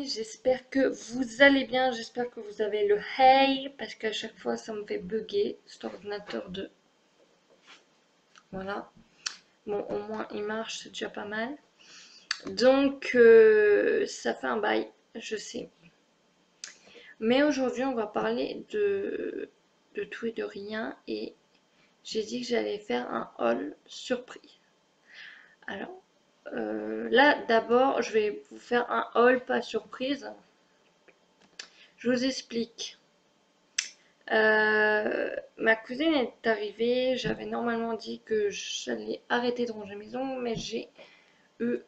j'espère que vous allez bien, j'espère que vous avez le hey, parce qu'à chaque fois ça me fait bugger cet ordinateur de... Voilà, bon au moins il marche, c'est déjà pas mal. Donc ça fait un bail, je sais. Mais aujourd'hui on va parler de tout et de rien et j'ai dit que j'allais faire un haul surprise. Alors là d'abord je vais vous faire un haul pas surprise. Je vous explique. Ma cousine est arrivée, j'avais normalement dit que j'allais arrêter de ranger mes ongles, mais j'ai eu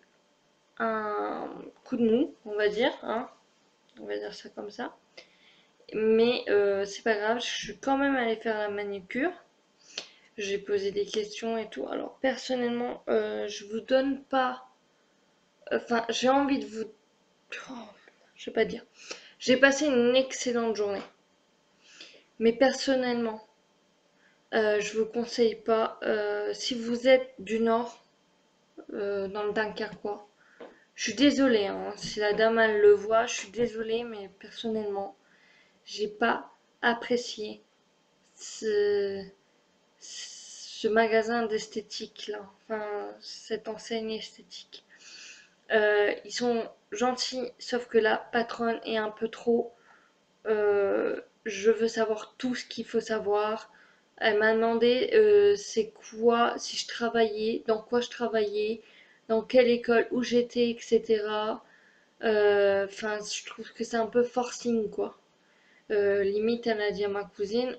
un coup de mou, on va dire, hein, on va dire ça comme ça. Mais c'est pas grave, je suis quand même allée faire la manucure. J'ai posé des questions et tout. Alors personnellement, je vous donne pas... Enfin, j'ai envie de vous... Oh, je sais pas dire. J'ai passé une excellente journée. Mais personnellement, je vous conseille pas. Si vous êtes du Nord, dans le Dunkerquois, je suis désolée, hein, si la dame elle le voit, je suis désolée, mais personnellement, j'ai pas apprécié ce, ce magasin d'esthétique là, enfin cette enseigne esthétique. Ils sont gentils, sauf que la patronne est un peu trop. Je veux savoir tout ce qu'il faut savoir. Elle m'a demandé c'est quoi, si je travaillais, dans quoi je travaillais, dans quelle école, où j'étais, etc. Enfin, je trouve que c'est un peu forcing, quoi. Limite, elle a dit à ma cousine,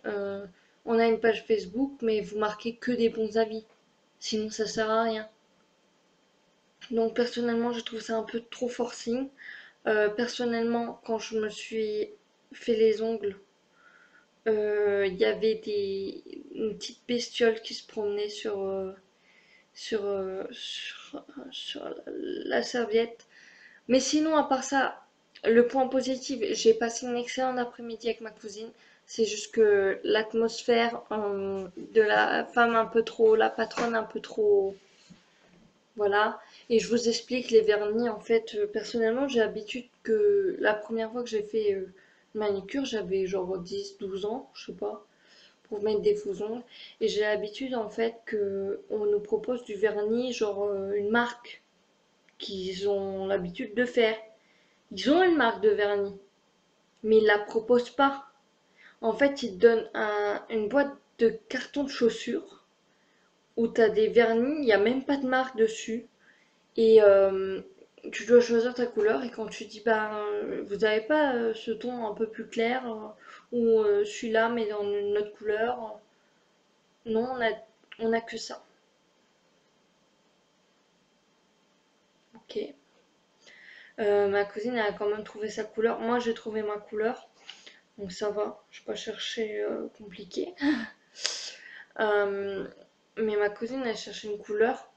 on a une page Facebook, mais vous marquez que des bons avis. Sinon, ça sert à rien. Donc, personnellement, je trouve ça un peu trop forcing. Personnellement, quand je me suis fait les ongles, il y avait une petite bestiole qui se promenait sur la serviette. Mais sinon, à part ça, le point positif, j'ai passé une excellente après-midi avec ma cousine. C'est juste que l'atmosphère de la femme un peu trop, la patronne un peu trop, voilà. Et je vous explique les vernis. En fait, personnellement, j'ai l'habitude que la première fois que j'ai fait manicure, j'avais genre 10, 12 ans, je sais pas, pour mettre des faux ongles. Et j'ai l'habitude en fait que on nous propose du vernis, genre une marque qu'ils ont l'habitude de faire. Ils ont une marque de vernis, mais ils la proposent pas. En fait, ils te donnent une boîte de carton de chaussures où tu as des vernis, il n'y a même pas de marque dessus. Et tu dois choisir ta couleur. Et quand tu dis, bah, vous n'avez pas ce ton un peu plus clair, ou celui-là, mais dans une autre couleur. Non, on a que ça. Ok. Ma cousine elle a quand même trouvé sa couleur. Moi, j'ai trouvé ma couleur. Donc ça va. Je n'ai pas cherché compliqué. Euh, mais ma cousine, elle cherchait une couleur.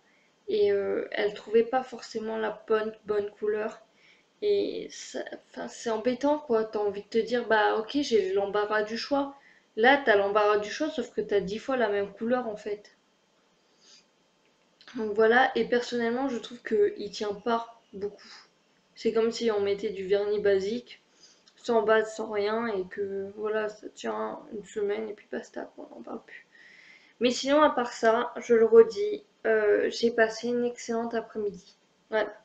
Et elle trouvait pas forcément la bonne couleur. Et enfin, c'est embêtant quoi, t'as envie de te dire bah ok j'ai l'embarras du choix. Là t'as l'embarras du choix sauf que t'as 10 fois la même couleur en fait. Donc voilà, et personnellement je trouve qu'il tient pas beaucoup. C'est comme si on mettait du vernis basique, sans base, sans rien, et que voilà, ça tient une semaine et puis basta quoi, on n'en parle plus. Mais sinon à part ça, je le redis, j'ai passé une excellente après-midi. Voilà.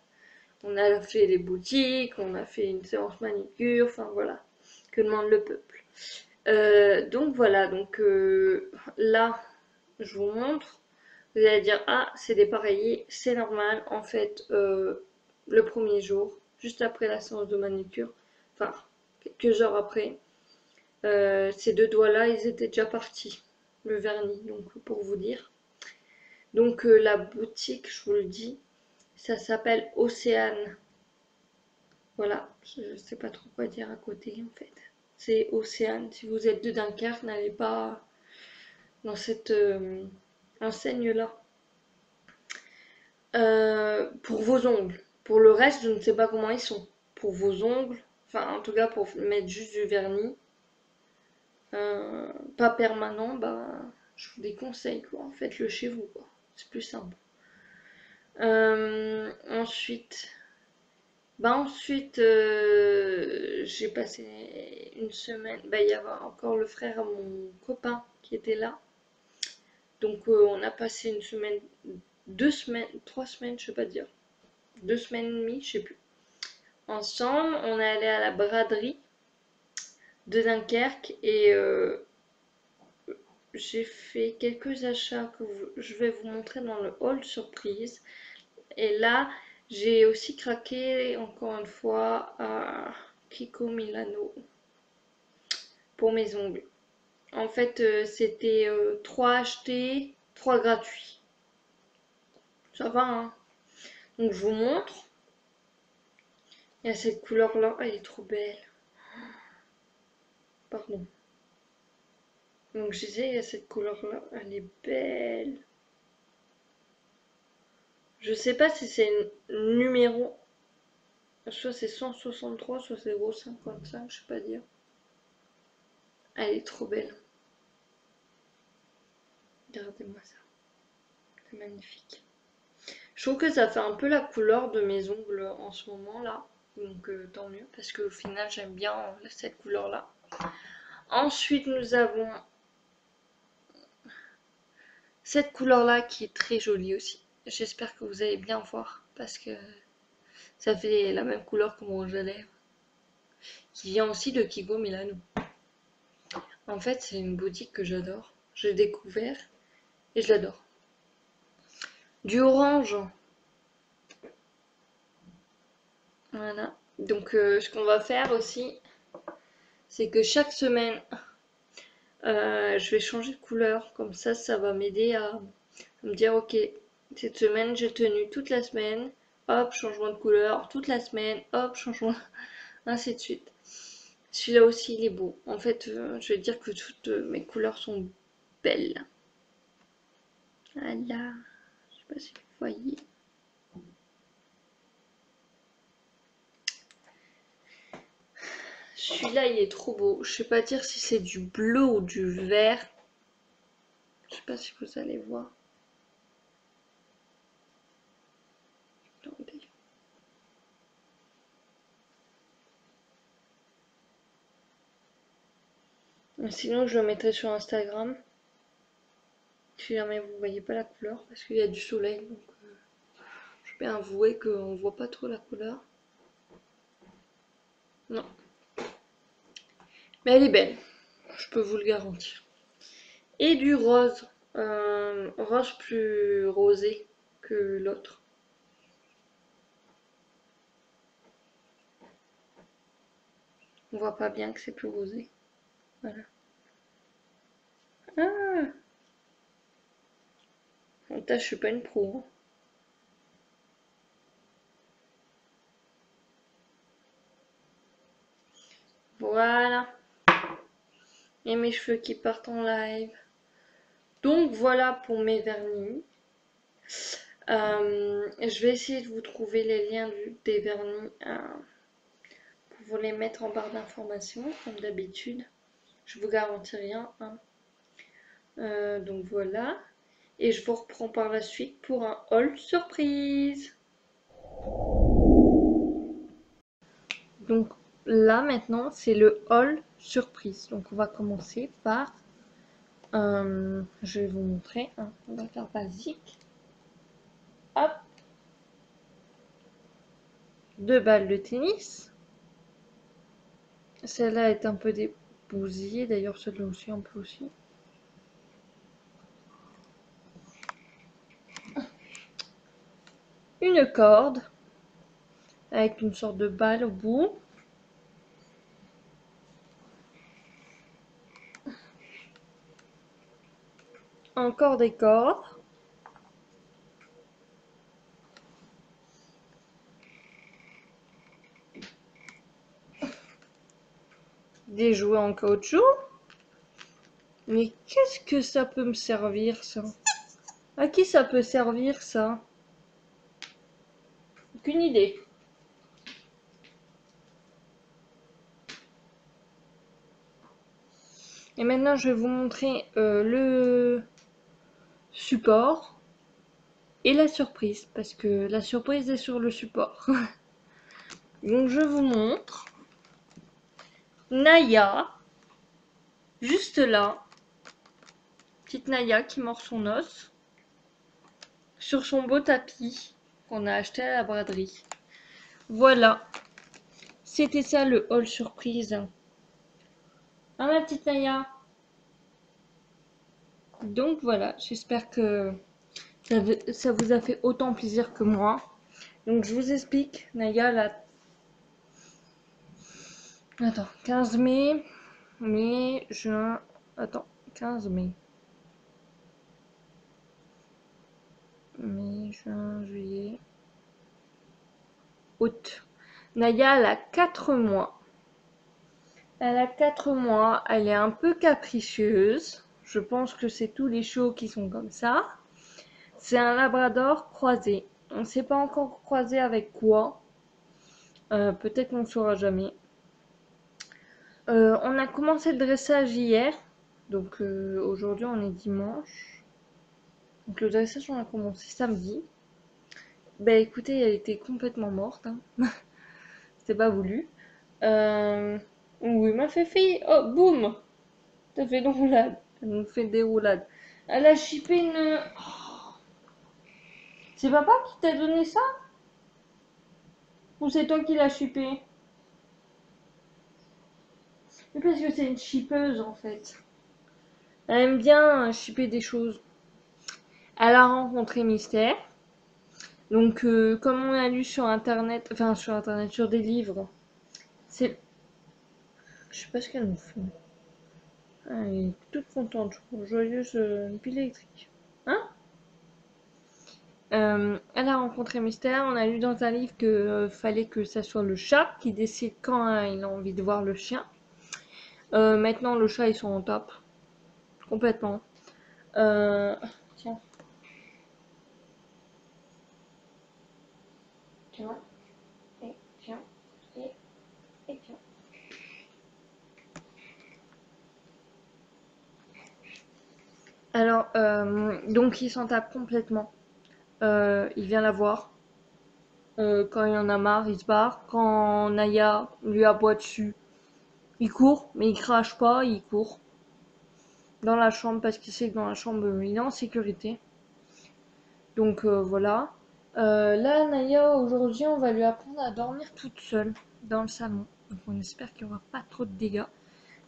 On a fait les boutiques, on a fait une séance manicure, enfin voilà, que demande le peuple. Donc voilà, donc là, je vous montre. Vous allez dire, ah, c'est dépareillé, c'est normal. En fait, le premier jour, juste après la séance de manicure, enfin, quelques heures après, ces deux doigts-là, ils étaient déjà partis, le vernis, donc pour vous dire. Donc la boutique, je vous le dis, ça s'appelle Océane. Voilà, je sais pas trop quoi dire à côté en fait. C'est Océane. Si vous êtes de Dunkerque, n'allez pas dans cette enseigne-là. Pour vos ongles. Pour le reste, je ne sais pas comment ils sont. Pour vos ongles, enfin en tout cas pour mettre juste du vernis, pas permanent, bah je vous déconseille quoi. Faites-le chez vous quoi. C'est plus simple. Ensuite, Bah ensuite, j'ai passé une semaine. Bah, il y avait encore le frère à mon copain qui était là. Donc on a passé une semaine, 2 semaines, 3 semaines, je sais pas dire. 2 semaines et demie, je sais plus. Ensemble, on est allé à la braderie de Dunkerque et j'ai fait quelques achats que je vais vous montrer dans le haul surprise. Et là, j'ai aussi craqué encore une fois à Kiko Milano pour mes ongles. En fait, c'était 3 achetés, 3 gratuits. Ça va, hein? Donc, je vous montre. Il y a cette couleur-là, elle est trop belle. Pardon. Donc, je disais, il y a cette couleur-là, elle est belle. Je sais pas si c'est numéro. Soit c'est 163, soit c'est 0,55, je sais pas dire. Elle est trop belle. Regardez-moi ça. C'est magnifique. Je trouve que ça fait un peu la couleur de mes ongles en ce moment là. Donc tant mieux parce qu'au final j'aime bien cette couleur là. Ensuite nous avons cette couleur là qui est très jolie aussi. J'espère que vous allez bien voir parce que ça fait la même couleur que mon rouge à lèvres. Qui vient aussi de Kiko Milano. En fait c'est une boutique que j'adore. J'ai découvert et je l'adore. Du orange. Voilà. Donc ce qu'on va faire aussi, c'est que chaque semaine, je vais changer de couleur. Comme ça va m'aider à me dire, ok, cette semaine j'ai tenu toute la semaine. Hop, changement de couleur. Toute la semaine, hop, changement. Ainsi de suite. Celui-là aussi, il est beau. En fait, je vais dire que toutes mes couleurs sont belles. Voilà. Je sais pas si vous voyez. Celui-là, il est trop beau. Je sais pas dire si c'est du bleu ou du vert. Je sais pas si vous allez voir. Attendez. Sinon, je le mettrai sur Instagram. Si jamais vous voyez pas la couleur, parce qu'il y a du soleil. Donc, je peux avouer qu'on voit pas trop la couleur. Non. Mais elle est belle. Je peux vous le garantir. Et du rose. Rose plus rosé que l'autre. On voit pas bien que c'est plus rosé. Voilà. Ah! En tâche, je suis pas une pro. Hein. Voilà. Et mes cheveux qui partent en live. Donc voilà pour mes vernis. Je vais essayer de vous trouver les liens des vernis pour vous les mettre en barre d'informations, comme d'habitude. Je vous garantis rien. Hein. Donc voilà. Et je vous reprends par la suite pour un haul surprise. Donc là maintenant c'est le haul surprise. Donc on va commencer par... je vais vous montrer. Hein. On va faire basique. Hop. 2 balles de tennis. Celle-là est un peu débousillée. D'ailleurs celle-là aussi un peu aussi. Une corde avec une sorte de balle au bout. Encore des cordes. Des jouets en caoutchouc. Mais qu'est-ce que ça peut me servir ça? À qui ça peut servir ça? Aucune idée. Et maintenant je vais vous montrer le support et la surprise. Parce que la surprise est sur le support. Donc je vous montre Naya, juste là, petite Naya qui mord son os, sur son beau tapis qu'on a acheté à la braderie. Voilà, c'était ça le haul surprise. Hein, ma petite Naya? Donc voilà, j'espère que ça vous a fait autant plaisir que moi. Donc je vous explique, Naya, la... Attends, 15 mai, mai, juin... Attends, 15 mai. Mai, juin, juillet... Août. Naya, elle a 4 mois. Elle a 4 mois, elle est un peu capricieuse. Je pense que c'est tous les chiots qui sont comme ça. C'est un labrador croisé. On ne sait pas encore croisé avec quoi. Peut-être qu'on ne saura jamais. On a commencé le dressage hier. Donc aujourd'hui on est dimanche. Donc le dressage on a commencé samedi. Bah écoutez, elle était complètement morte. Hein. C'était pas voulu. Oui, ma Fifi. Oh, boum! T'as fait une roulade. Elle nous fait des roulades. Elle a chippé une... Oh. C'est papa qui t'a donné ça? Ou c'est toi qui l'as chippé? Mais parce que c'est une chippeuse en fait. Elle aime bien chipper des choses. Elle a rencontré Mystère. Donc, comme on a lu sur internet, enfin sur internet, sur des livres, c'est. Je sais pas ce qu'elle nous fait. Elle est toute contente, je trouve. Joyeuse, une pile électrique. Hein? Elle a rencontré Mystère. On a lu dans un livre que fallait que ça soit le chat qui décide quand il a envie de voir le chien. Maintenant, le chat, ils sont en top. Complètement. Tiens. Tiens. Et tiens. Et tiens. Alors, donc il s'en tape complètement. Il vient la voir. Quand il en a marre, il se barre. Quand Naya lui aboie dessus, il court, mais il crache pas, il court dans la chambre parce qu'il sait que dans la chambre, il est en sécurité. Donc voilà. Là, Naya, aujourd'hui, on va lui apprendre à dormir toute seule dans le salon. Donc on espère qu'il n'y aura pas trop de dégâts.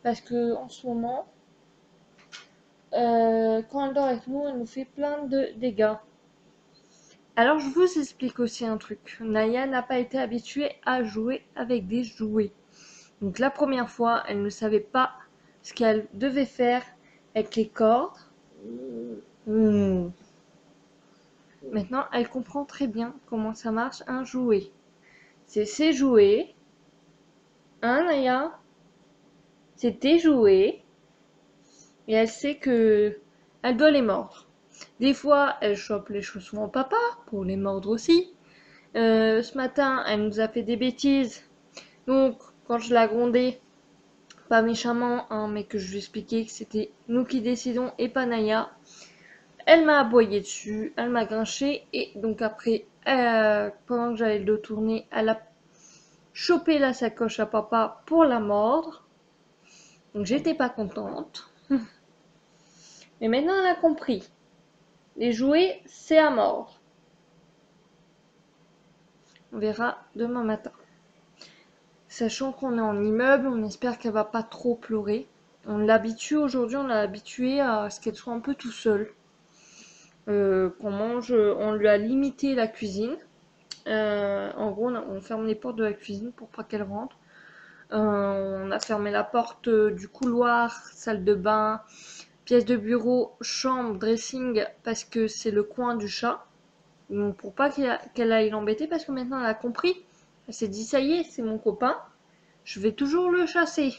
Parce que en ce moment, quand elle dort avec nous, elle nous fait plein de dégâts. Alors je vous explique aussi un truc. Naya n'a pas été habituée à jouer avec des jouets. Donc la première fois, elle ne savait pas ce qu'elle devait faire avec les cordes. Maintenant, elle comprend très bien comment ça marche un jouet. C'est ses jouets. Hein, Naya? C'est tes jouets. Et elle sait que elle doit les mordre. Des fois, elle chope les chaussons au papa pour les mordre aussi. Ce matin, elle nous a fait des bêtises. Donc, quand je la grondais, pas méchamment, hein, mais que je lui expliquais que c'était nous qui décidons et pas Naya, elle m'a aboyé dessus, elle m'a grinché, et donc après, pendant que j'allais le dos tourner, elle a chopé la sacoche à papa pour la mordre. Donc j'étais pas contente. Mais maintenant, elle a compris. Les jouets, c'est à mordre. On verra demain matin. Sachant qu'on est en immeuble, on espère qu'elle va pas trop pleurer. On l'habitue aujourd'hui, on l'a habituée à ce qu'elle soit un peu tout seule. Qu'on mange, on lui a limité la cuisine. En gros, on ferme les portes de la cuisine pour pas qu'elle rentre. On a fermé la porte du couloir, salle de bain, pièce de bureau, chambre, dressing, parce que c'est le coin du chat. Donc pour pas qu'elle aille l'embêter, parce que maintenant elle a compris. Elle s'est dit, ça y est, c'est mon copain. Je vais toujours le chasser.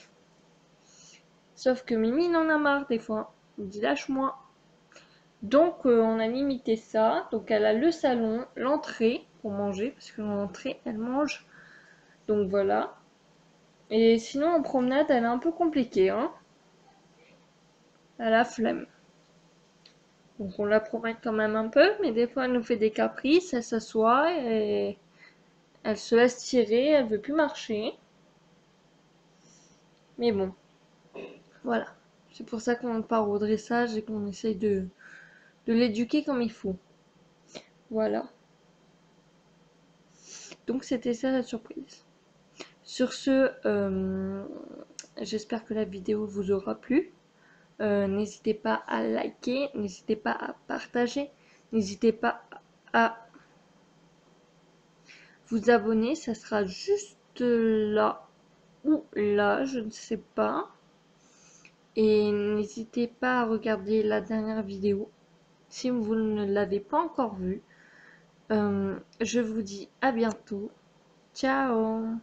Sauf que Mimi il en a marre des fois. Il dit, lâche-moi. Donc on a limité ça. Donc elle a le salon, l'entrée pour manger, parce que dans l'entrée elle mange. Donc voilà. Et sinon en promenade elle est un peu compliquée. Hein. Elle a flemme. Donc on la promène quand même un peu, mais des fois elle nous fait des caprices, elle s'assoit et Elle se laisse tirer, elle veut plus marcher. Mais bon, voilà. C'est pour ça qu'on part au dressage et qu'on essaye de l'éduquer comme il faut. Voilà. Donc c'était ça la surprise. Sur ce, j'espère que la vidéo vous aura plu. N'hésitez pas à liker, n'hésitez pas à partager, n'hésitez pas à vous abonner, ça sera juste là ou là, je ne sais pas. Et n'hésitez pas à regarder la dernière vidéo si vous ne l'avez pas encore vue. Je vous dis à bientôt. Ciao!